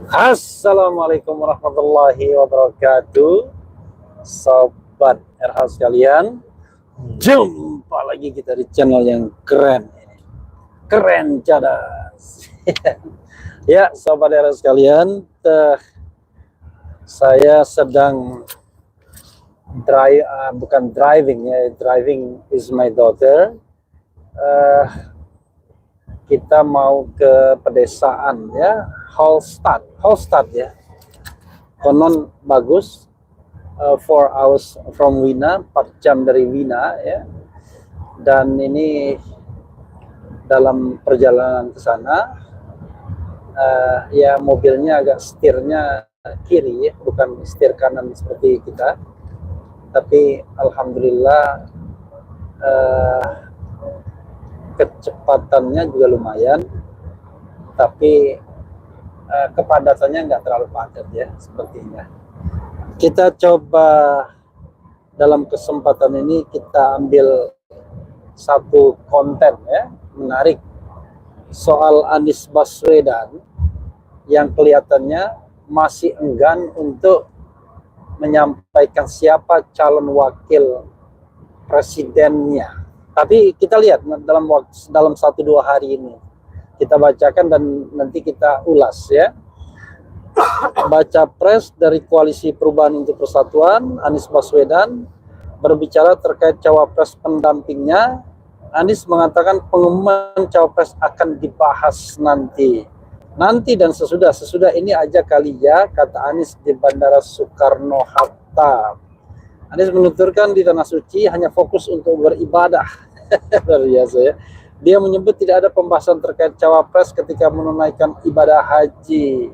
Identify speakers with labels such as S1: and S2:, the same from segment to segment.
S1: Assalamualaikum warahmatullahi wabarakatuh, sobat RH sekalian. Jumpa lagi kita di channel yang keren ini, keren cadas. Ya, sobat RH sekalian, saya sedang bukan driving ya, driving is my daughter. Kita mau ke pedesaan ya, Hallstatt ya. Konon bagus, 4 hours from Wina, 4 jam dari Wina ya. Dan ini dalam perjalanan ke sana, ya mobilnya agak setirnya kiri ya, bukan setir kanan seperti kita. Tapi alhamdulillah kecepatannya juga lumayan, tapi kepadatannya nggak terlalu padat ya sepertinya. Kita coba dalam kesempatan ini kita ambil satu konten ya, menarik, soal Anies Baswedan yang kelihatannya masih enggan untuk menyampaikan siapa calon wakil presidennya. Tapi kita lihat dalam 1-2 hari ini kita bacakan dan nanti kita ulas ya. Baca pres dari Koalisi Perubahan untuk Persatuan, Anies Baswedan berbicara terkait cawapres pendampingnya. Anies mengatakan pengumuman cawapres akan dibahas nanti dan sesudah ini aja kali ya, kata Anies di Bandara Soekarno-Hatta. Anies menuturkan di Tanah Suci hanya fokus untuk beribadah. Luar biasa ya. Dia menyebut tidak ada pembahasan terkait cawapres ketika menunaikan ibadah haji.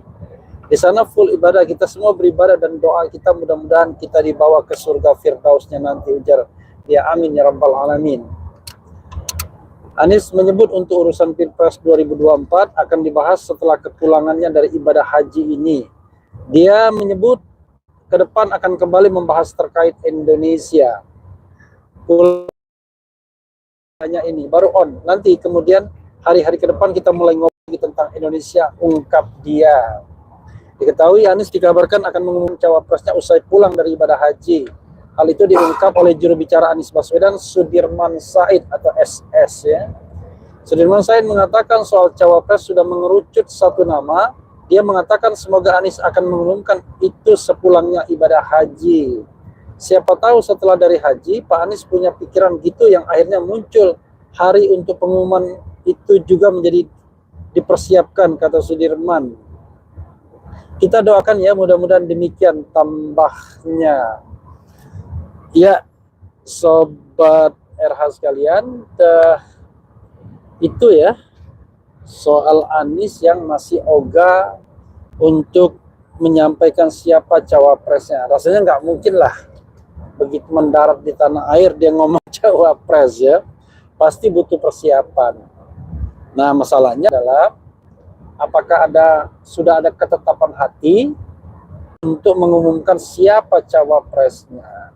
S1: Di sana full ibadah, kita semua beribadah dan doa kita mudah-mudahan kita dibawa ke surga Firdausnya nanti, ujar dia. Amin ya rabbal alamin. Anies menyebut untuk urusan Pilpres 2024 akan dibahas setelah kepulangannya dari ibadah haji ini. Dia menyebut ke depan akan kembali membahas terkait Indonesia. Hanya ini baru on. Nanti kemudian hari-hari ke depan kita mulai ngobrol tentang Indonesia, ungkap dia. Diketahui Anies dikabarkan akan mengumumkan cawapresnya usai pulang dari ibadah haji. Hal itu diungkap oleh juru bicara Anies Baswedan, Sudirman Said atau SS ya. Sudirman Said mengatakan soal cawapres sudah mengerucut satu nama. Dia mengatakan semoga Anies akan mengumumkan itu sepulangnya ibadah haji. Siapa tahu setelah dari haji, Pak Anies punya pikiran gitu yang akhirnya muncul hari untuk pengumuman itu juga menjadi dipersiapkan, kata Sudirman. Kita doakan ya, mudah-mudahan demikian tambahnya. Ya, sobat RH sekalian, itu ya soal Anies yang masih ogah untuk menyampaikan siapa cawapresnya. Rasanya nggak mungkin lah begitu mendarat di tanah air dia ngomong cawapres ya, pasti butuh persiapan. Nah, masalahnya adalah apakah sudah ada ketetapan hati untuk mengumumkan siapa cawapresnya?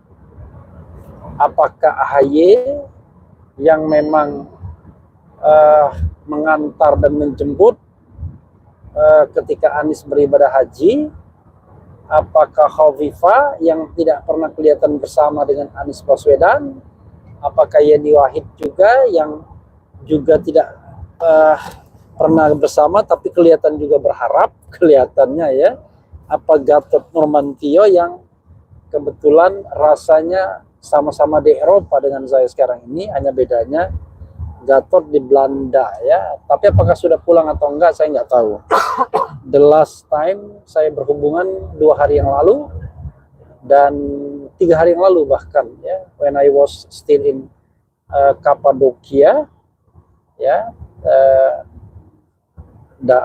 S1: Apakah AHY yang memang mengantar dan menjemput ketika Anies beribadah haji? Apakah Khofifah yang tidak pernah kelihatan bersama dengan Anies Baswedan? Apakah Yeni Wahid juga yang juga tidak pernah bersama tapi kelihatan juga berharap kelihatannya ya? Apa Gatot Nurmantio yang kebetulan rasanya sama-sama di Eropa dengan saya sekarang ini, hanya bedanya Gatot di Belanda ya. Tapi apakah sudah pulang atau enggak saya nggak tahu. The last time saya berhubungan 2 hari yang lalu dan 3 hari yang lalu bahkan ya, when I was still in Cappadocia ya,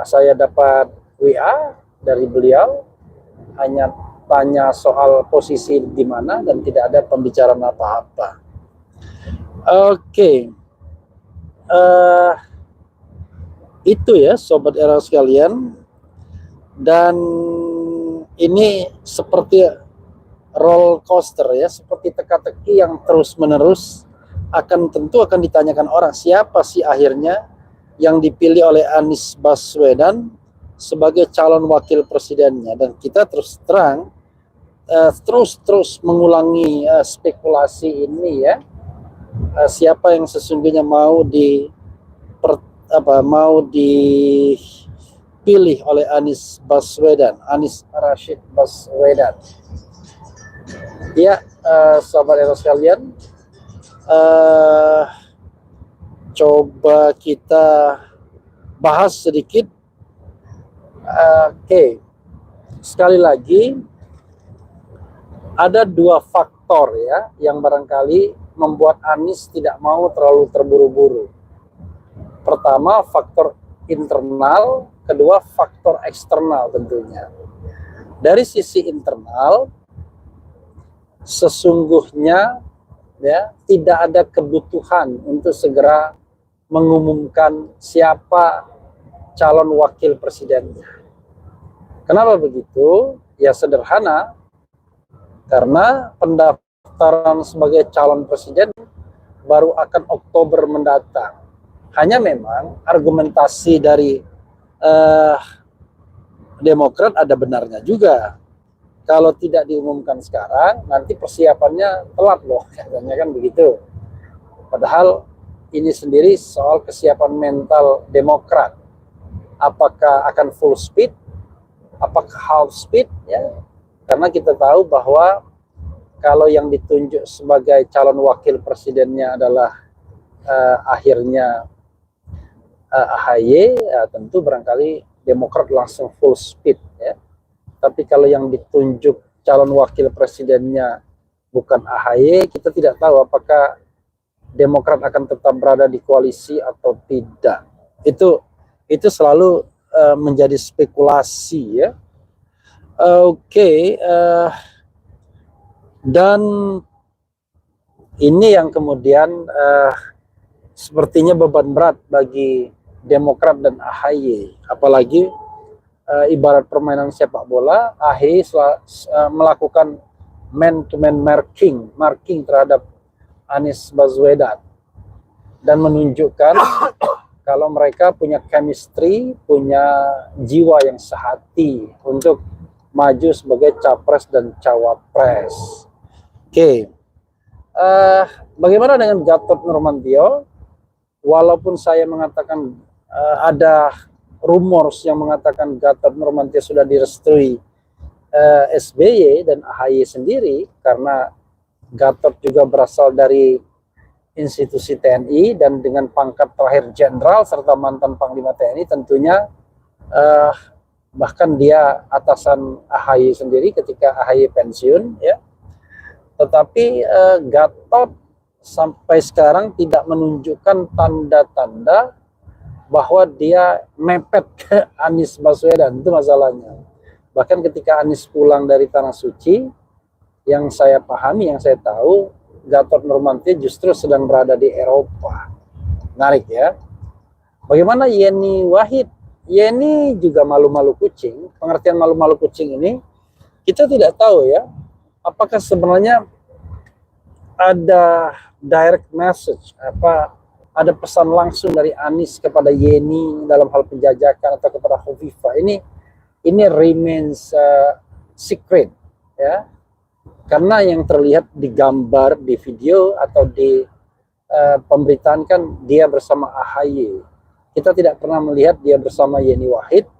S1: saya dapat WA dari beliau, hanya tanya soal posisi di mana dan tidak ada pembicaraan apa-apa. Oke. Itu ya sobat era sekalian, dan ini seperti roller coaster ya, seperti teka-teki yang terus menerus tentu akan ditanyakan orang, siapa sih akhirnya yang dipilih oleh Anies Baswedan sebagai calon wakil presidennya, dan kita terus terang terus mengulangi spekulasi ini ya, siapa yang sesungguhnya mau dipilih oleh Anies Baswedan, Anies Rashid Baswedan. Ya, sahabat Eros sekalian, coba kita bahas sedikit. Oke. Sekali lagi, ada dua faktor ya yang barangkali membuat Anies tidak mau terlalu terburu-buru. Pertama, faktor internal, kedua faktor eksternal tentunya. Dari sisi internal, sesungguhnya ya tidak ada kebutuhan untuk segera mengumumkan siapa calon wakil presidennya. Kenapa begitu? Ya sederhana, karena pendaftaran sebagai calon presiden baru akan Oktober mendatang. Hanya memang argumentasi dari Demokrat ada benarnya juga. Kalau tidak diumumkan sekarang, nanti persiapannya telat loh, katanya kan begitu. Padahal ini sendiri soal kesiapan mental Demokrat. Apakah akan full speed, apakah half speed, ya? Karena kita tahu bahwa kalau yang ditunjuk sebagai calon wakil presidennya adalah akhirnya AHY, ya, tentu barangkali Demokrat langsung full speed, ya. Tapi kalau yang ditunjuk calon wakil presidennya bukan AHY, kita tidak tahu apakah Demokrat akan tetap berada di koalisi atau tidak. Itu selalu menjadi spekulasi ya. Oke. Dan ini yang kemudian sepertinya beban berat bagi Demokrat dan AHY. Apalagi ibarat permainan sepak bola, AHY melakukan man-to-man marking terhadap Anies Baswedan dan menunjukkan kalau mereka punya chemistry, punya jiwa yang sehati untuk maju sebagai capres dan cawapres. Oke. Bagaimana dengan Gatot Nurmantio? Walaupun saya mengatakan ada rumors yang mengatakan Gatot Nurmantio sudah direstui SBY dan AHY sendiri, karena Gatot juga berasal dari institusi TNI dan dengan pangkat terakhir jenderal serta mantan Panglima TNI, tentunya bahkan dia atasan AHY sendiri ketika AHY pensiun ya. Tetapi Gatot sampai sekarang tidak menunjukkan tanda-tanda bahwa dia mepet ke Anies Baswedan, itu masalahnya. Bahkan ketika Anies pulang dari Tanah Suci, yang saya pahami, yang saya tahu, Gatot Nurmantio justru sedang berada di Eropa. Menarik ya. Bagaimana Yeni Wahid? Yeni juga malu-malu kucing. Pengertian malu-malu kucing ini kita tidak tahu ya. Apakah sebenarnya ada direct message, ada pesan langsung dari Anies kepada Yeni dalam hal penjajakan atau kepada Hovifah? Ini remains secret ya. Karena yang terlihat di gambar, di video atau di pemberitaan kan dia bersama AHY. Kita tidak pernah melihat dia bersama Yeni Wahid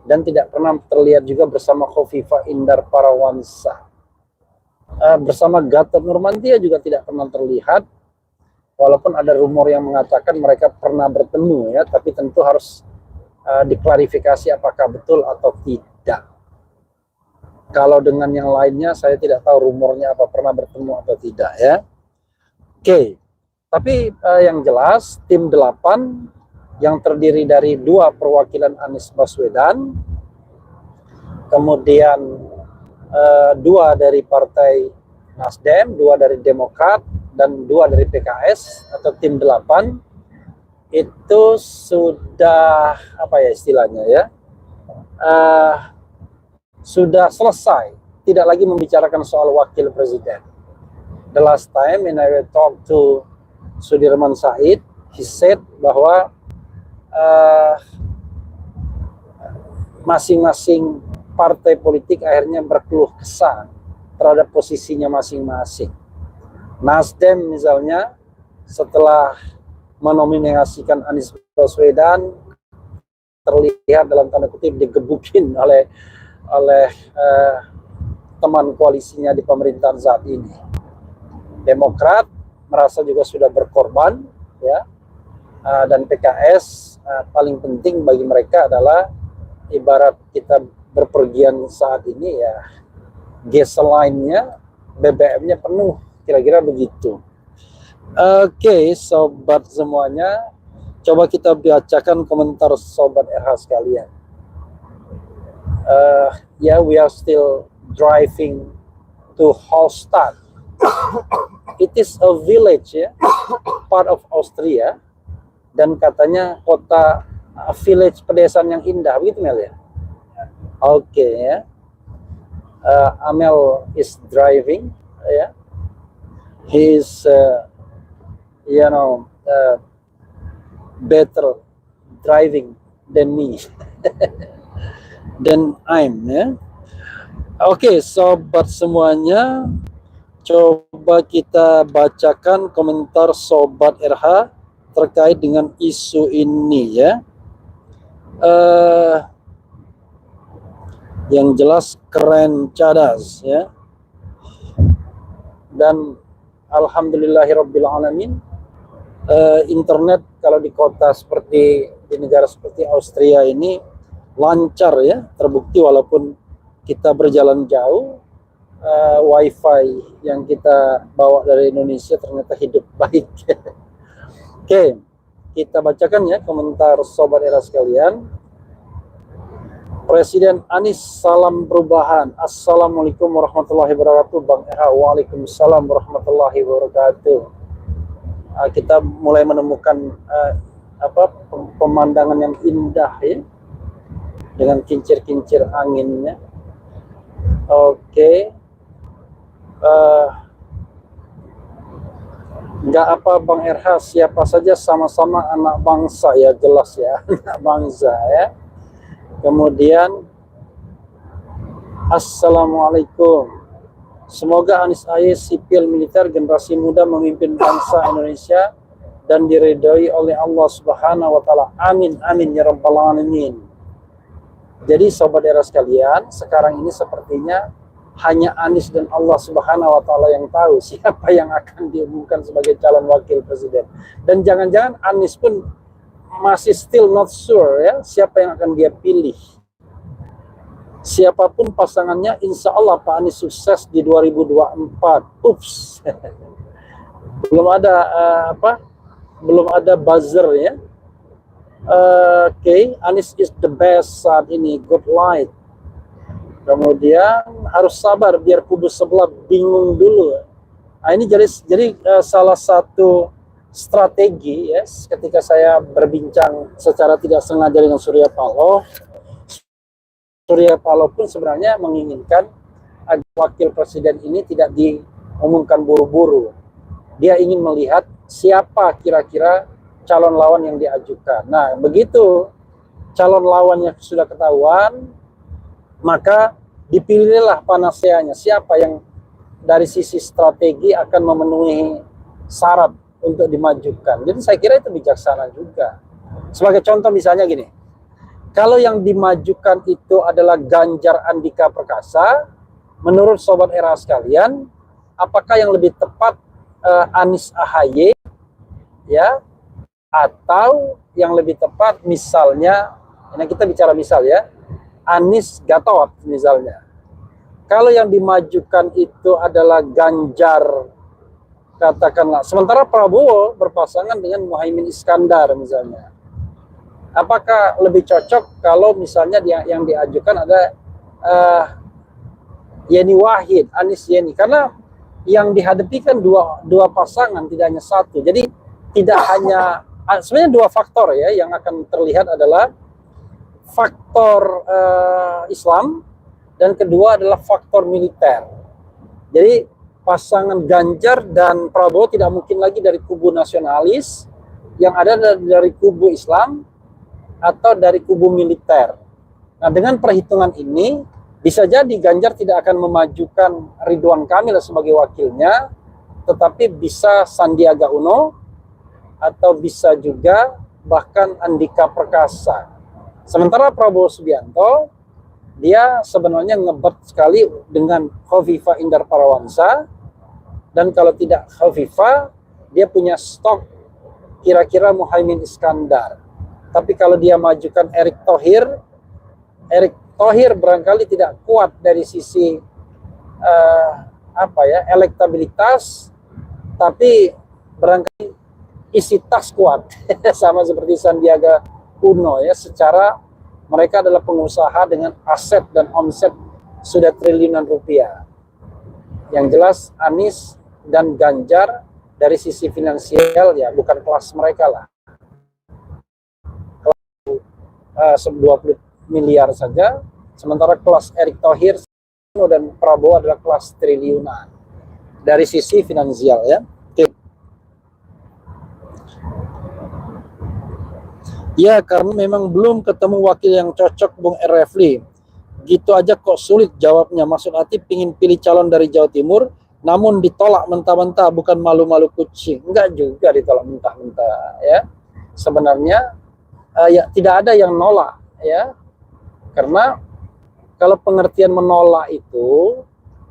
S1: dan tidak pernah terlihat juga bersama Hovifah Indar Parawansa. Bersama Gatot Nurmantio juga tidak pernah terlihat, walaupun ada rumor yang mengatakan mereka pernah bertemu ya, tapi tentu harus diklarifikasi apakah betul atau tidak. Kalau dengan yang lainnya saya tidak tahu rumornya apa pernah bertemu atau tidak ya. Oke. Tapi yang jelas tim 8 yang terdiri dari 2 perwakilan Anies Baswedan, kemudian 2 dari Partai Nasdem, 2 dari Demokrat dan 2 dari PKS atau tim 8 itu sudah apa ya istilahnya ya? Sudah selesai, tidak lagi membicarakan soal wakil presiden. The last time when I talked to Sudirman Said, he said bahwa masing-masing partai politik akhirnya berkeluh kesah terhadap posisinya masing-masing. Nasdem misalnya setelah menominasikan Anies Baswedan terlihat dalam tanda kutip digebukin oleh teman koalisinya di pemerintahan saat ini. Demokrat merasa juga sudah berkorban, ya, dan PKS paling penting bagi mereka adalah ibarat kita berpergian saat ini ya, gasoline-nya, BBM-nya penuh, kira-kira begitu. Oke, sobat semuanya, coba kita bacakan komentar sobat RH sekalian. Yeah, we are still driving to Hallstatt. It is a village, ya, part of Austria, dan katanya kota village pedesaan yang indah, begitu Mel ya? Oke, ya. Amel is driving, ya. He is, better driving than me, than I'm, ya. Oke, sobat semuanya, coba kita bacakan komentar sobat RH terkait dengan isu ini, ya. Yang jelas keren cadas, ya. Dan alhamdulillahirabbil alamin, internet kalau di kota seperti di negara seperti Austria ini lancar, ya, terbukti walaupun kita berjalan jauh, wifi yang kita bawa dari Indonesia ternyata hidup baik. Oke, kita bacakan ya komentar sobat era sekalian. Presiden Anies, salam perubahan. Assalamualaikum warahmatullahi wabarakatuh. Bang Era, waalaikumsalam warahmatullahi wabarakatuh. Kita mulai menemukan pemandangan yang indah, ya, dengan kincir-kincir anginnya. Oke. Enggak apa Bang RH, siapa saja sama-sama anak bangsa, ya, jelas ya, anak bangsa, ya. Kemudian Assalamualaikum. Semoga Anies AHY sipil militer generasi muda memimpin bangsa Indonesia dan diridhoi oleh Allah Subhanahu wa taala. Amin amin ya rabbal alamin. Jadi sobat era sekalian, sekarang ini sepertinya hanya Anies dan Allah Subhanahu wa taala yang tahu siapa yang akan diumumkan sebagai calon wakil presiden. Dan jangan-jangan Anies pun masih still not sure, ya, siapa yang akan dia pilih. Siapapun pasangannya, insya Allah Pak Anies sukses di 2024. Ups, belum ada belum ada buzzer, ya. Oke, Anies is the best saat ini, good light. Kemudian harus sabar biar kubu sebelah bingung dulu. Nah, ini jadi salah satu strategi, yes, ketika saya berbincang secara tidak sengaja dengan Surya Paloh. Surya Paloh pun sebenarnya menginginkan agar wakil presiden ini tidak diumumkan buru-buru. Dia ingin melihat siapa kira-kira calon lawan yang diajukan. Nah, begitu calon lawannya sudah ketahuan, maka dipilihlah panaseanya, siapa yang dari sisi strategi akan memenuhi syarat untuk dimajukan. Jadi saya kira itu bijaksana juga. Sebagai contoh misalnya gini, kalau yang dimajukan itu adalah Ganjar Andika Perkasa, menurut sobat era sekalian, apakah yang lebih tepat Anies AHY, ya, atau yang lebih tepat misalnya, ini kita bicara misal, ya, Anies Gatot misalnya. Kalau yang dimajukan itu adalah Ganjar, katakanlah, sementara Prabowo berpasangan dengan Muhaimin Iskandar misalnya. Apakah lebih cocok kalau misalnya yang diajukan ada Yeni Wahid, Anies Yeni, karena yang dihadapi kan dua pasangan, tidak hanya satu. Jadi tidak hanya, sebenarnya dua faktor, ya, yang akan terlihat adalah faktor Islam, dan kedua adalah faktor militer. Jadi pasangan Ganjar dan Prabowo tidak mungkin lagi dari kubu nasionalis, yang ada dari kubu Islam atau dari kubu militer. Nah, dengan perhitungan ini bisa jadi Ganjar tidak akan memajukan Ridwan Kamil sebagai wakilnya, tetapi bisa Sandiaga Uno atau bisa juga bahkan Andika Perkasa. Sementara Prabowo Subianto, dia sebenarnya ngebet sekali dengan Khofifah Indar Parawansa, dan kalau tidak Khofifah, dia punya stok kira-kira Muhaimin Iskandar. Tapi kalau dia majukan Erick Thohir barangkali tidak kuat dari sisi elektabilitas, tapi barangkali isi tas kuat sama seperti Sandiaga Uno ya, secara mereka adalah pengusaha dengan aset dan omset sudah triliunan rupiah. Yang jelas Anies dan Ganjar dari sisi finansial ya bukan kelas mereka lah. 20 miliar saja, sementara kelas Erick Thohir dan Prabowo adalah kelas triliunan dari sisi finansial ya. Ya, karena memang belum ketemu wakil yang cocok, Bung Refli. Gitu aja kok sulit jawabnya. Maksud hati pingin pilih calon dari Jawa Timur, namun ditolak mentah-mentah, bukan malu-malu kucing. Enggak juga ditolak mentah-mentah ya. Sebenarnya ya tidak ada yang nolak ya. Karena kalau pengertian menolak itu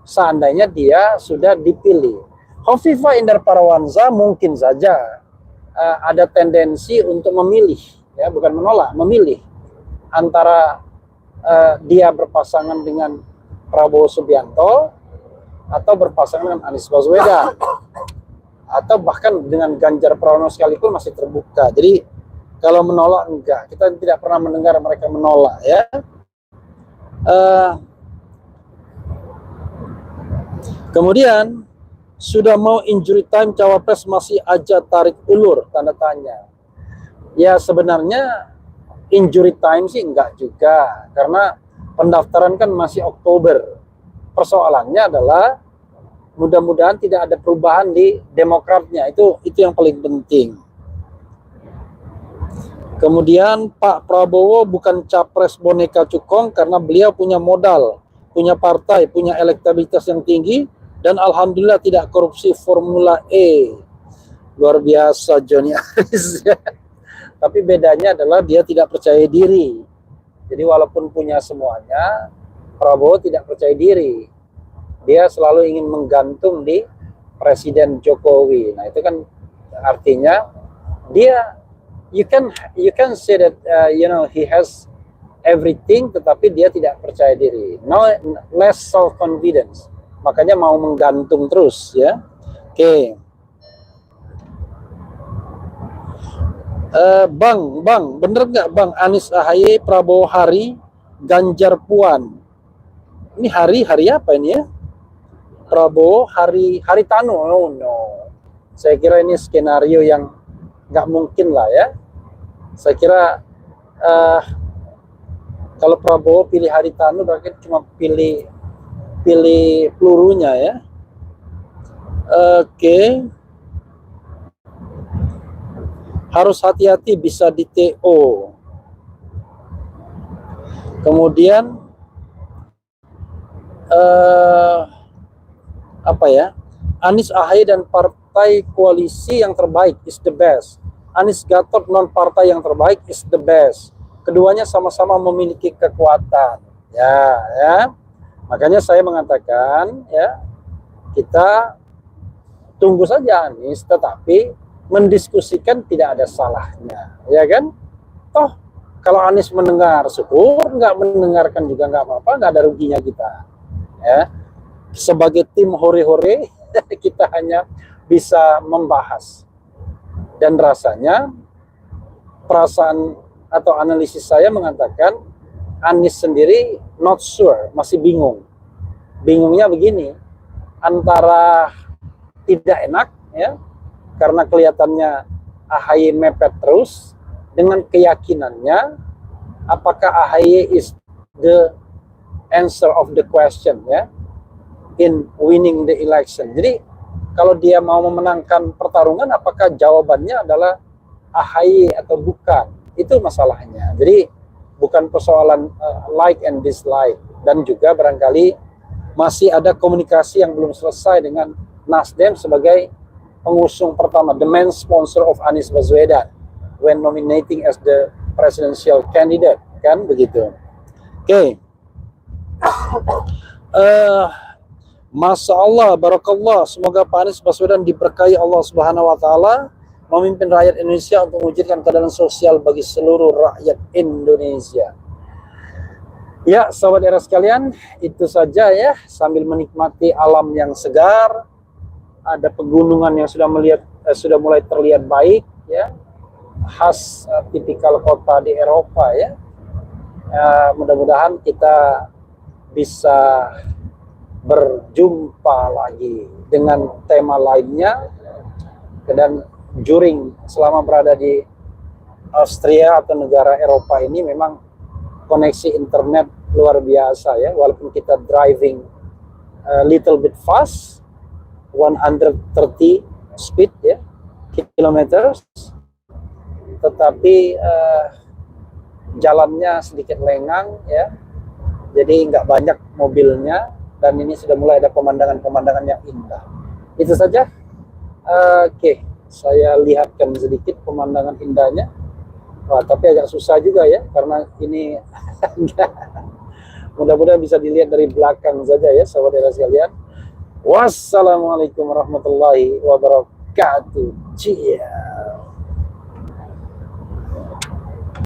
S1: seandainya dia sudah dipilih. Khofifah Indar Parawansa mungkin saja ada tendensi untuk memilih ya, bukan menolak, memilih antara dia berpasangan dengan Prabowo Subianto atau berpasangan dengan Anies Baswedan atau bahkan dengan Ganjar Pranowo sekalipun masih terbuka. Jadi kalau menolak enggak, kita tidak pernah mendengar mereka menolak ya. Kemudian sudah mau injury time cawapres masih aja tarik ulur tanda tanya. Ya sebenarnya injury time sih enggak juga, karena pendaftaran kan masih Oktober. Persoalannya adalah mudah-mudahan tidak ada perubahan di Demokratnya, itu yang paling penting. Kemudian Pak Prabowo bukan capres boneka cukong karena beliau punya modal, punya partai, punya elektabilitas yang tinggi, dan alhamdulillah tidak korupsi Formula E. Luar biasa Johnny Aris. Tapi bedanya adalah dia tidak percaya diri. Jadi walaupun punya semuanya, Prabowo tidak percaya diri. Dia selalu ingin menggantung di Presiden Jokowi. Nah itu kan artinya dia, you can say that he has everything, tetapi dia tidak percaya diri. No, less self confidence. Makanya mau menggantung terus ya. Oke. Bang, bener nggak Bang Anies AHY, Prabowo Hari, Ganjar Puan? Ini hari apa ini ya? Prabowo Hari Tanu? Oh no, saya kira ini skenario yang nggak mungkin lah ya. Saya kira kalau Prabowo pilih Hari Tanu berarti cuma pilih pelurunya ya. Oke. Harus hati-hati bisa di TO. Kemudian Anies AHY dan partai koalisi yang terbaik is the best. Anies Gatot non partai yang terbaik is the best. Keduanya sama-sama memiliki kekuatan. Ya. Makanya saya mengatakan ya, kita tunggu saja Anies, tetapi mendiskusikan tidak ada salahnya, ya kan? Toh kalau Anies mendengar syukur, nggak mendengarkan juga nggak apa-apa, nggak ada ruginya kita. Ya, sebagai tim hore-hore kita hanya bisa membahas, dan rasanya perasaan atau analisis saya mengatakan Anies sendiri not sure, masih bingung. Bingungnya begini, antara tidak enak ya, karena kelihatannya AHY mepet terus, dengan keyakinannya apakah AHY is the answer of the question ya, in winning the election. Jadi kalau dia mau memenangkan pertarungan, apakah jawabannya adalah AHY atau bukan, itu masalahnya. Jadi bukan persoalan like and dislike, dan juga barangkali masih ada komunikasi yang belum selesai dengan Nasdem sebagai pengusung pertama, the main sponsor of Anies Baswedan when nominating as the presidential candidate, kan begitu. Oke. Masya Allah, barakallah. Semoga Pak Anies Baswedan diberkahi Allah Subhanahu wa Ta'ala, memimpin rakyat Indonesia untuk mewujudkan keadilan sosial bagi seluruh rakyat Indonesia. Ya, sahabat era sekalian, itu saja ya. Sambil menikmati alam yang segar, ada pegunungan yang sudah mulai terlihat baik, ya, khas tipikal kota di Eropa ya. Mudah-mudahan kita bisa berjumpa lagi dengan tema lainnya, dan during selama berada di Austria atau negara Eropa ini memang koneksi internet luar biasa ya, walaupun kita driving little bit fast 130 speed ya kilometers, tetapi jalannya sedikit lengang ya, jadi nggak banyak mobilnya, dan ini sudah mulai ada pemandangan-pemandangan yang indah. Itu saja. Oke, saya lihatkan sedikit pemandangan indahnya. Wah, tapi agak susah juga ya, karena ini mudah-mudahan bisa dilihat dari belakang saja ya, saudara sekalian. Wassalamualaikum warahmatullahi wabarakatuh. Cheers.